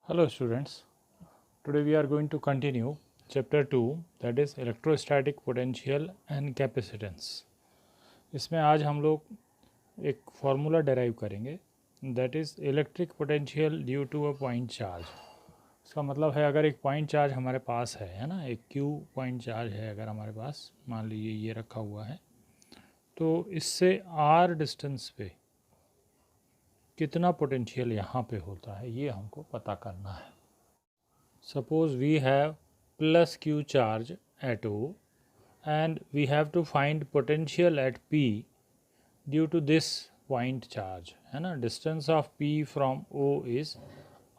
Hello students, today we are going to continue chapter 2 that is electrostatic potential and capacitance. इसमें आज हम लोग एक फार्मूला डेराइव करेंगे that is electric potential due to a point charge. इसका मतलब है अगर एक पॉइंट चार्ज हमारे पास है ना, एक क्यू पॉइंट चार्ज है अगर हमारे पास, मान लीजिए ये रखा हुआ है, तो इससे आर डिस्टेंस पे कितना पोटेंशियल यहाँ पे होता है ये हमको पता करना है। Suppose we have plus Q charge at O and we have to find potential at P due to this point charge, है ना, distance of P from O is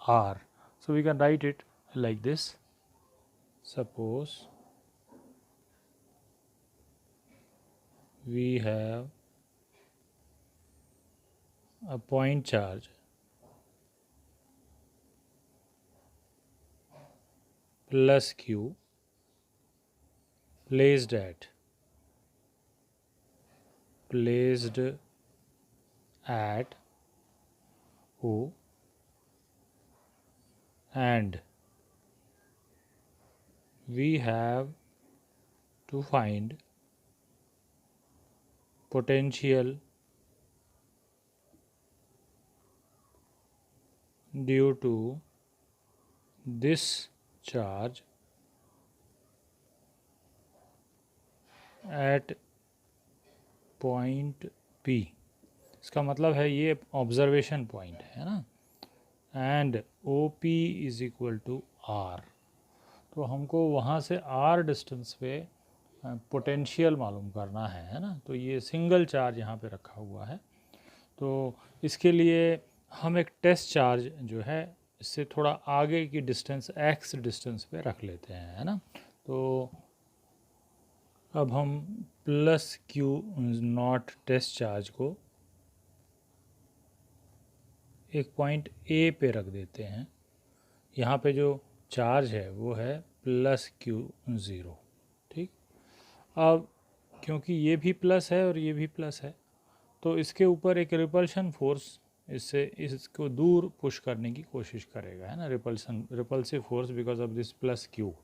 R. So we can write it like this. Suppose we have a point charge plus Q placed at O and we have to find potential due to this charge at point P। इसका मतलब है ये observation point है ना, and O P is equal to R. तो हमको वहाँ से आर डिस्टेंस पे पोटेंशियल मालूम करना है ना। तो ये सिंगल चार्ज यहाँ पे रखा हुआ है, तो इसके लिए हम एक टेस्ट चार्ज जो है इससे थोड़ा आगे की डिस्टेंस एक्स डिस्टेंस पे रख लेते हैं, है ना। तो अब हम plus Q naught test charge को एक पॉइंट ए पे रख देते हैं। यहाँ पे जो चार्ज है वो है प्लस क्यू ज़ीरो, ठीक। अब क्योंकि ये भी प्लस है और ये भी प्लस है, तो इसके ऊपर एक रिपल्शन फोर्स इससे इसको दूर पुश करने की कोशिश करेगा, है ना, repulsive force because of this plus Q.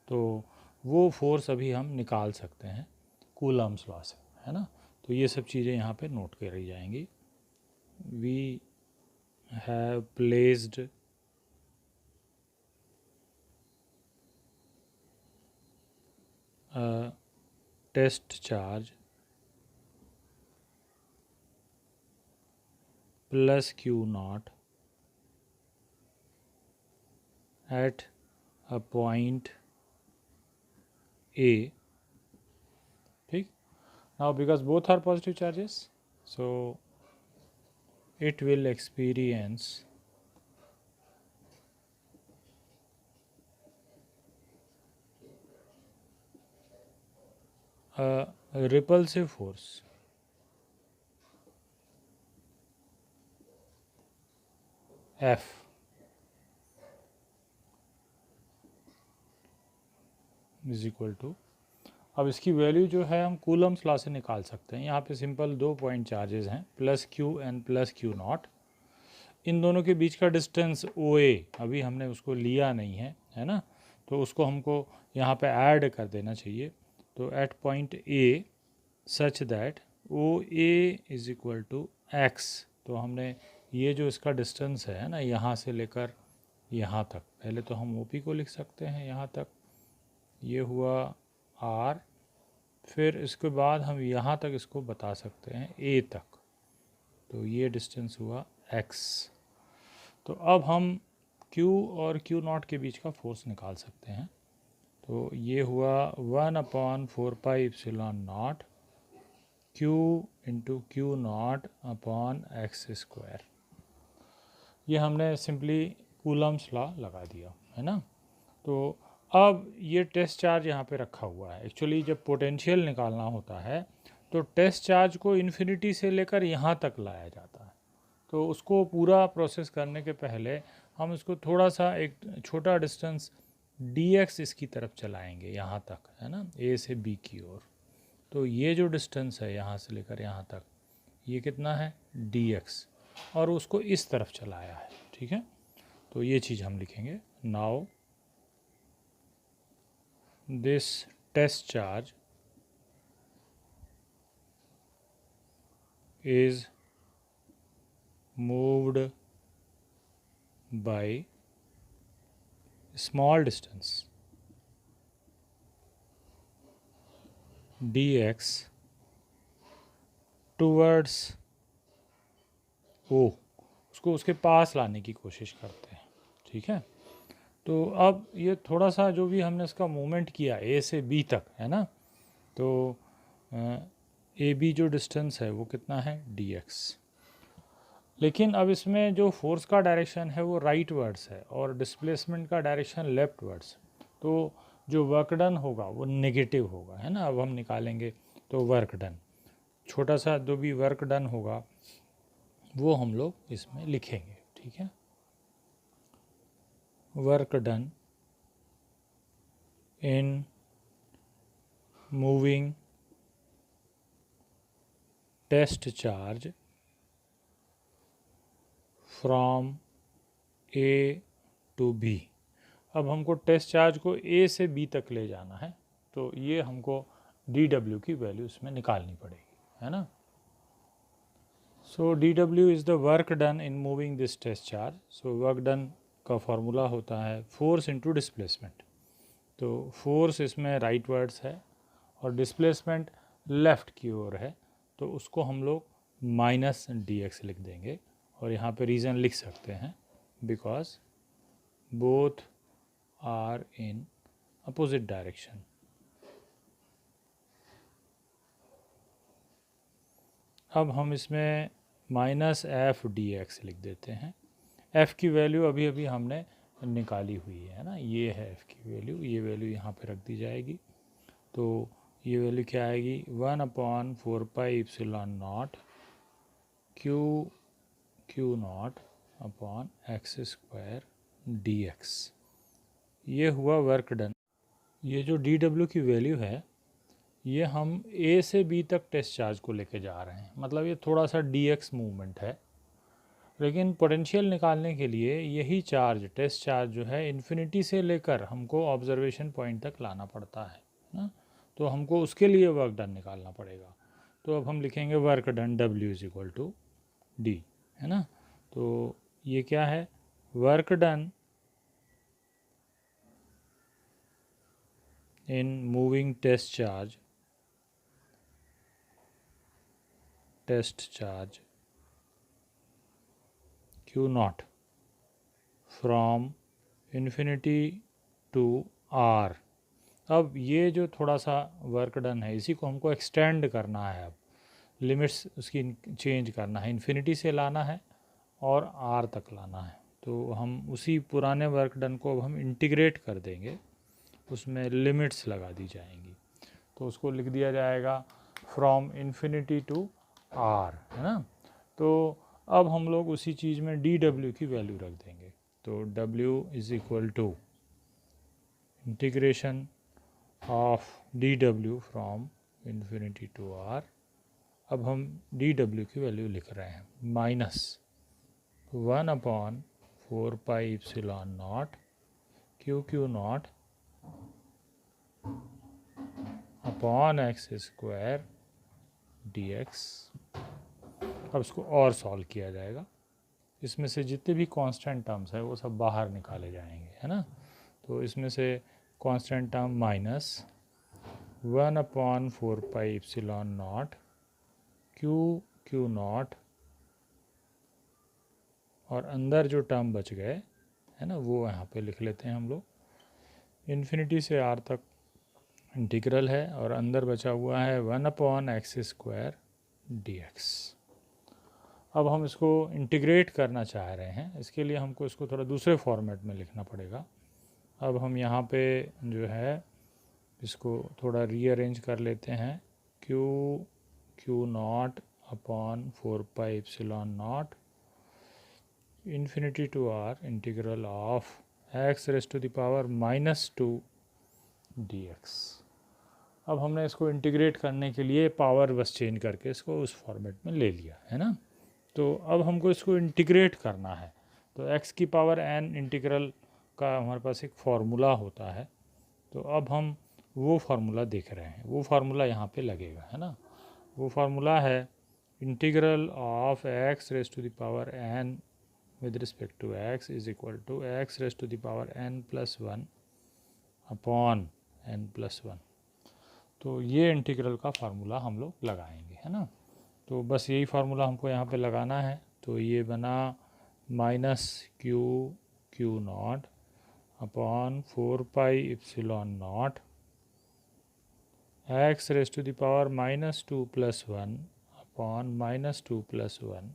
तो वो फोर्स अभी हम निकाल सकते हैं कूलम्स लॉ से, है ना। तो ये सब चीज़ें यहाँ पे नोट करी जाएंगी। We have placed a test charge plus Q naught at a point A, ठीक। now because both are positive charges, so it will experience a repulsive force F is equal to, अब इसकी value जो है हम Coulomb's law से निकाल सकते हैं। यहाँ पे सिंपल दो पॉइंट चार्जेस हैं, plus q and plus Q naught. इन दोनों के बीच का डिस्टेंस ओ ए अभी हमने उसको लिया नहीं है ना, तो उसको हमको यहाँ पे ऐड कर देना चाहिए। तो at point A such that O A is equal to X, तो हमने ये जो इसका डिस्टेंस है ना यहाँ से लेकर यहाँ तक, पहले तो हम ओ पी को लिख सकते हैं यहाँ तक, ये हुआ आर, फिर इसके बाद हम यहाँ तक इसको बता सकते हैं ए तक, तो ये डिस्टेंस हुआ एक्स। तो अब हम Q और Q नॉट के बीच का फोर्स निकाल सकते हैं। तो ये हुआ 1/4πε0 Q into Q not upon x square. ये हमने सिंपली कूलम्स लॉ लगा दिया, है ना। तो अब ये टेस्ट चार्ज यहाँ पे रखा हुआ है। एक्चुअली जब पोटेंशियल निकालना होता है तो टेस्ट चार्ज को इन्फिनिटी से लेकर यहाँ तक लाया जाता है। तो उसको पूरा प्रोसेस करने के पहले हम इसको थोड़ा सा एक छोटा डिस्टेंस dx इसकी तरफ चलाएंगे यहाँ तक, है ना, a से b की ओर। तो ये जो डिस्टेंस है यहाँ से लेकर यहाँ तक, ये कितना है dx, और उसको इस तरफ चलाया है, ठीक है। तो ये चीज़ हम लिखेंगे। Now this test charge is moved by small distance dx towards O, उसको उसके पास लाने की कोशिश करते हैं। ठीक है, तो अब ये थोड़ा सा जो भी हमने इसका मूवमेंट किया A से B तक, है ना, तो ए बी जो डिस्टेंस है वो कितना है dx। लेकिन अब इसमें जो फोर्स का डायरेक्शन है वो राइट वर्ड्स है और डिस्प्लेसमेंट का डायरेक्शन लेफ्ट वर्ड्स, तो जो वर्क डन होगा वो नेगेटिव होगा, है ना। अब हम निकालेंगे तो वर्क डन, छोटा सा जो भी वर्क डन होगा वो हम लोग इसमें लिखेंगे। ठीक है, work done in moving test charge from A to B. अब हमको टेस्ट चार्ज को ए से बी तक ले जाना है, तो ये हमको डी डब्ल्यू की वैल्यू इसमें निकालनी पड़ेगी, है ना। सो डी डब्ल्यू is the work done in moving this test charge. So work done का फॉर्मूला होता है फोर्स इनटू डिस्प्लेसमेंट। तो फोर्स इसमें राइट वर्ड्स है और डिस्प्लेसमेंट लेफ़्ट की ओर है, तो उसको हम लोग माइनस डी एक्स लिख देंगे और यहाँ पे रीज़न लिख सकते हैं because both are in opposite direction. अब हम इसमें माइनस एफ डी एक्स लिख देते हैं। एफ़ की वैल्यू अभी अभी हमने निकाली हुई है ना, ये है एफ़ की वैल्यू, ये वैल्यू यहाँ पे रख दी जाएगी। तो ये वैल्यू क्या आएगी 1/4πε0 q naught upon x square d x. ये हुआ वर्क डन। ये जो डी डब्ल्यू की वैल्यू है ये हम ए से बी तक टेस्ट चार्ज को लेके जा रहे हैं, मतलब ये थोड़ा सा डी एक्स मूवमेंट है। लेकिन पोटेंशियल निकालने के लिए यही चार्ज टेस्ट चार्ज जो है इन्फिनिटी से लेकर हमको ऑब्जर्वेशन पॉइंट तक लाना पड़ता है ना, तो हमको उसके लिए वर्क डन निकालना पड़ेगा। तो अब हम लिखेंगे work done W is equal to D, है ना। तो ये क्या है, work done in moving test charge Q naught from infinity to R। अब ये जो थोड़ा सा वर्क डन है इसी को हमको एक्सटेंड करना है, अब लिमिट्स उसकी चेंज करना है, इन्फिनिटी से लाना है और R तक लाना है। तो हम उसी पुराने वर्क डन को अब हम इंटीग्रेट कर देंगे, उसमें लिमिट्स लगा दी जाएंगी। तो उसको लिख दिया जाएगा फ्रॉम इन्फिनिटी टू R, है ना। तो अब हम लोग उसी चीज़ में डी डब्ल्यू की वैल्यू रख देंगे। तो W is equal to integration of D W from infinity to R। अब हम डी डब्ल्यू की वैल्यू लिख रहे हैं minus 1/4πε0 q naught upon x square d x. अब इसको और सॉल्व किया जाएगा, इसमें से जितने भी कांस्टेंट टर्म्स है वो सब बाहर निकाले जाएंगे, है ना। तो इसमें से constant term minus 1/4πε0 q naught और अंदर जो टर्म बच गए है ना वो यहाँ पे लिख लेते हैं हम लोग। इन्फिनिटी से R तक इंटीग्रल है और अंदर बचा हुआ है 1/x² dx। अब हम इसको इंटीग्रेट करना चाह रहे हैं, इसके लिए हमको इसको थोड़ा दूसरे फॉर्मेट में लिखना पड़ेगा। अब हम यहाँ पे जो है इसको थोड़ा रीअरेंज कर लेते हैं। Q naught upon 4πε0 infinity to R integral of x⁻⁻² dx। अब हमने इसको इंटीग्रेट करने के लिए पावर बस चेंज करके इसको उस फॉर्मेट में ले लिया, है ना। तो अब हमको इसको इंटीग्रेट करना है, तो तो x की पावर n इंटीग्रल का हमारे पास एक फार्मूला होता है। तो अब हम वो फार्मूला देख रहे हैं, वो फार्मूला यहाँ पे लगेगा, है ना। वो फार्मूला है integral of x raise to the power n with respect to x is equal to x raise to the power n plus 1 upon n plus 1। तो ये इंटीग्रल का फार्मूला हम लोग लगाएंगे, है ना। तो बस यही फार्मूला हमको यहाँ पे लगाना है। तो ये बना minus Q naught upon 4 pi epsilon naught x raise to the power minus 2 plus 1 upon minus 2 plus 1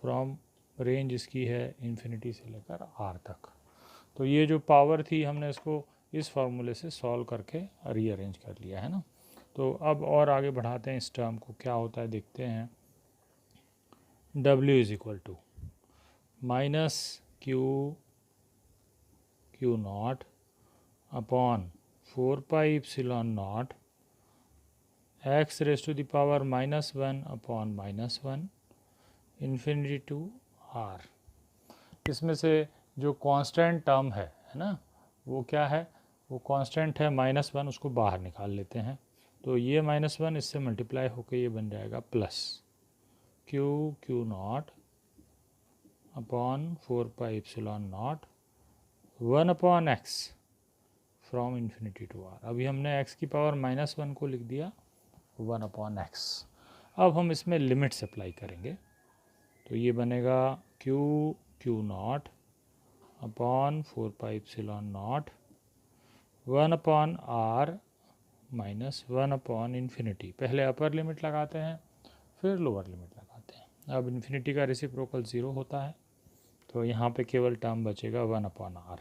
from range इसकी है इन्फिनिटी से लेकर r तक। तो ये जो पावर थी हमने इसको इस फार्मूले से सॉल्व करके रीअरेंज कर लिया, है ना। तो अब और आगे बढ़ाते हैं इस टर्म को, क्या होता है देखते हैं। w is equal to minus Q naught upon 4 pi epsilon naught x raise to the power minus 1 upon minus 1 infinity to r। इसमें से जो कांस्टेंट टर्म है ना, वो क्या है, वो कांस्टेंट है -1, उसको बाहर निकाल लेते हैं। तो ये -1 इससे मल्टीप्लाई होकर ये बन जाएगा plus Q naught upon 4 pi epsilon naught 1 upon x from infinity to r। अभी हमने x की पावर -1 को लिख दिया 1 अपॉन x। अब हम इसमें लिमिट्स अप्लाई करेंगे। तो ये बनेगा Q naught upon 4 pi epsilon naught 1 upon r minus 1 upon infinity. पहले अपर लिमिट लगाते हैं फिर लोअर लिमिट लगाते हैं। अब इन्फिनिटी का रेसिप्रोकल 0 होता है, तो यहाँ पे केवल टर्म बचेगा 1 अपॉन r।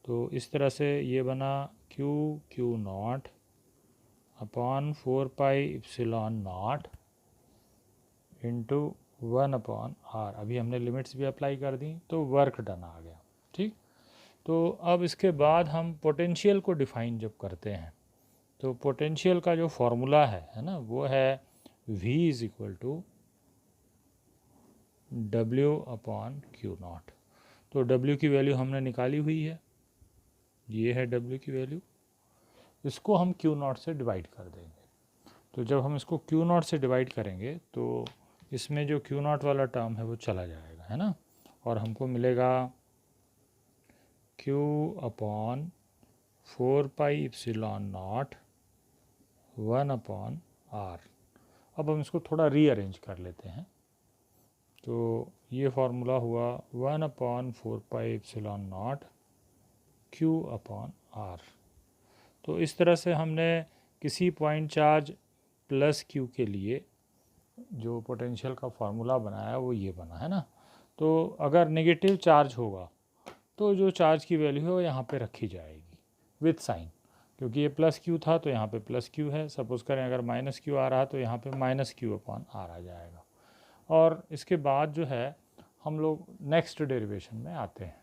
तो इस तरह से ये बना Q naught upon 4 pi epsilon not into 1 upon r। अभी हमने लिमिट्स भी अप्लाई कर दी तो वर्क डन आ गया, ठीक। तो अब इसके बाद हम पोटेंशियल को डिफ़ाइन जब करते हैं, तो पोटेंशियल का जो फॉर्मूला है ना, वो है v is equal to w upon Q naught. तो w की वैल्यू हमने निकाली हुई है, ये है w की वैल्यू। इसको हम क्यू नॉट से डिवाइड कर देंगे। तो जब हम इसको क्यू नॉट से डिवाइड करेंगे तो इसमें जो क्यू नॉट वाला टर्म है वो चला जाएगा, है ना। और हमको मिलेगा q upon 4 pi epsilon naught 1 upon r। अब हम इसको थोड़ा रीअरेंज कर लेते हैं। तो ये फार्मूला हुआ 1 upon 4 pi epsilon not q upon r। तो इस तरह से हमने किसी पॉइंट चार्ज प्लस q के लिए जो पोटेंशियल का फार्मूला बनाया वो ये बना, है ना। तो अगर नेगेटिव चार्ज होगा तो जो चार्ज की वैल्यू है वो यहाँ पे रखी जाएगी विथ साइन, क्योंकि ये प्लस क्यू था तो यहाँ पे प्लस क्यू है। सपोज़ करें अगर माइनस क्यू आ रहा तो यहाँ पे माइनस क्यू अपॉन आर आ जाएगा। और इसके बाद जो है हम लोग नेक्स्ट डेरिवेशन में आते हैं।